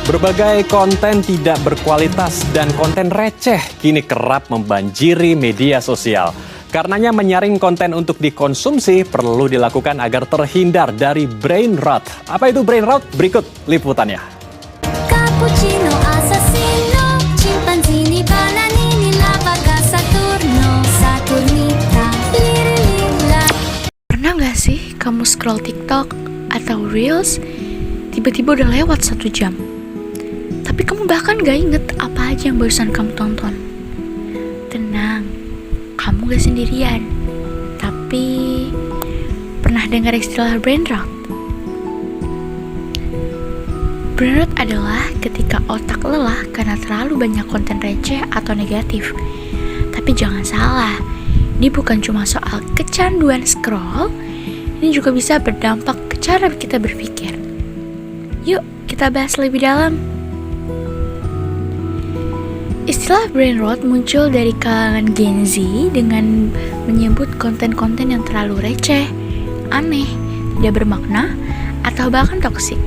Berbagai konten tidak berkualitas dan konten receh kini kerap membanjiri media sosial. Karenanya menyaring konten untuk dikonsumsi perlu dilakukan agar terhindar dari brain rot. Apa itu brain rot? Berikut liputannya. Cappuccino, assassino, chimpanzini, bananini, lavaca, Saturno, Saturnita, lirilila. Pernah gak sih kamu scroll TikTok atau Reels, tiba-tiba udah lewat 1 jam? Tapi kamu bahkan gak inget apa aja yang barusan kamu tonton. Tenang, kamu gak sendirian. Tapi pernah dengar istilah brain rot? Brain rot adalah ketika otak lelah karena terlalu banyak konten receh atau negatif. Tapi jangan salah, ini bukan cuma soal kecanduan scroll, ini juga bisa berdampak ke cara kita berpikir. Yuk, kita bahas lebih dalam. Istilah brain rot muncul dari kalangan Gen Z dengan menyebut konten-konten yang terlalu receh, aneh, tidak bermakna, atau bahkan toksik.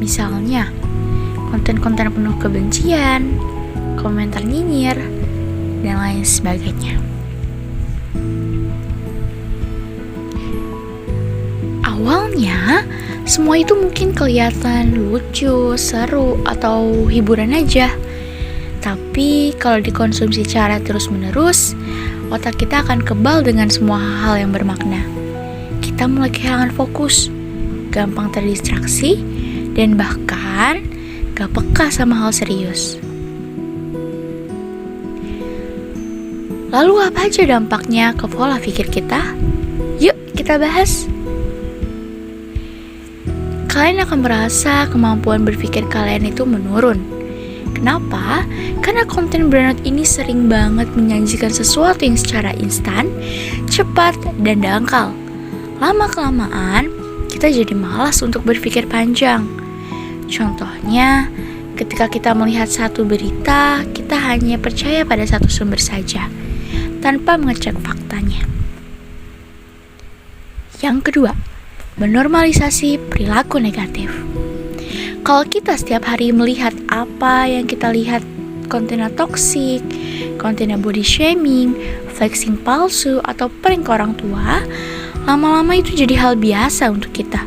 Misalnya, konten-konten penuh kebencian, komentar nyinyir, dan lain sebagainya. Awalnya, semua itu mungkin kelihatan lucu, seru, atau hiburan aja. Tapi kalau dikonsumsi secara terus-menerus, otak kita akan kebal dengan semua hal yang bermakna. Kita mulai kehilangan fokus, gampang terdistraksi, dan bahkan gak peka sama hal serius. Lalu apa aja dampaknya ke pola pikir kita? Yuk kita bahas. Kalian akan merasa kemampuan berpikir kalian itu menurun. Kenapa? Karena konten brain rot ini sering banget menyajikan sesuatu yang secara instan, cepat, dan dangkal. Lama-kelamaan, kita jadi malas untuk berpikir panjang. Contohnya, ketika kita melihat satu berita, kita hanya percaya pada satu sumber saja, tanpa mengecek faktanya. Yang kedua, menormalisasi perilaku negatif. Kalau kita setiap hari melihat apa yang kita lihat, kontennya toksik, kontennya body shaming, flexing palsu, atau prank ke orang tua, lama-lama itu jadi hal biasa untuk kita.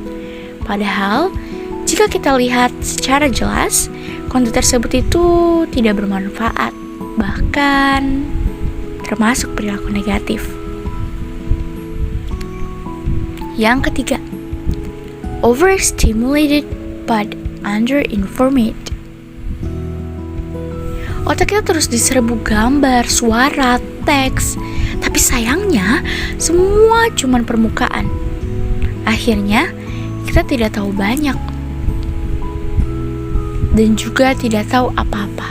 Padahal, jika kita lihat secara jelas, konten tersebut itu tidak bermanfaat, bahkan termasuk perilaku negatif. Yang ketiga, overstimulated but underinformed. Otak kita terus diserbu gambar, suara, teks, tapi sayangnya semua cuma permukaan. Akhirnya kita tidak tahu banyak dan juga tidak tahu apa-apa.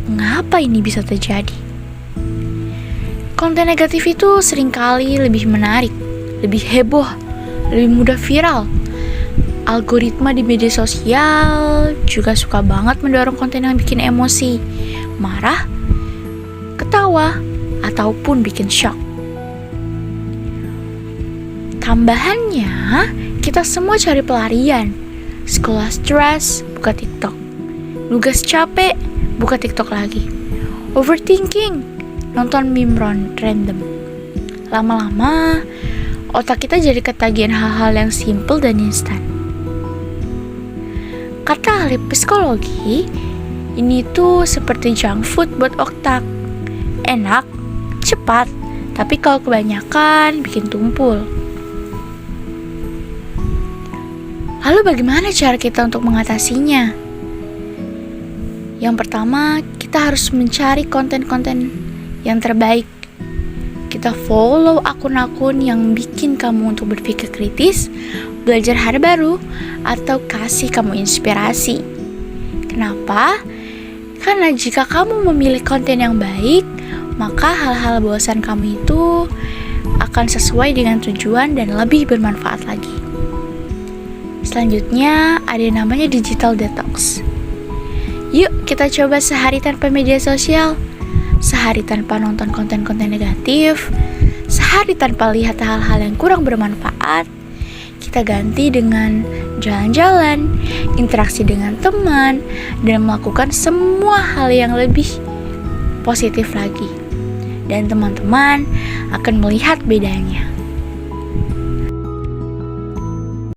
Mengapa ini bisa terjadi? Konten negatif itu seringkali lebih menarik, lebih heboh, lebih mudah viral. Algoritma di media sosial juga suka banget mendorong konten yang bikin emosi, marah, ketawa, ataupun bikin shock. Tambahannya, kita semua cari pelarian. Sekolah stres, buka TikTok. Nugas capek, buka TikTok lagi. Overthinking, nonton meme random. Lama-lama, otak kita jadi ketagihan hal-hal yang simple dan instan. Kata ahli psikologi, ini tuh seperti junk food buat otak. Enak, cepat, tapi kalau kebanyakan bikin tumpul. Lalu bagaimana cara kita untuk mengatasinya? Yang pertama, kita harus mencari konten-konten yang terbaik. Kita follow akun-akun yang bikin kamu untuk berpikir kritis, belajar hal baru, atau kasih kamu inspirasi. Kenapa? Karena jika kamu memilih konten yang baik, maka hal-hal bosan kamu itu akan sesuai dengan tujuan dan lebih bermanfaat lagi. Selanjutnya, ada yang namanya digital detox. Yuk kita coba sehari tanpa media sosial, sehari tanpa nonton konten-konten negatif, hari tanpa lihat hal-hal yang kurang bermanfaat, kita ganti dengan jalan-jalan, interaksi dengan teman, dan melakukan semua hal yang lebih positif lagi. Dan teman-teman akan melihat bedanya.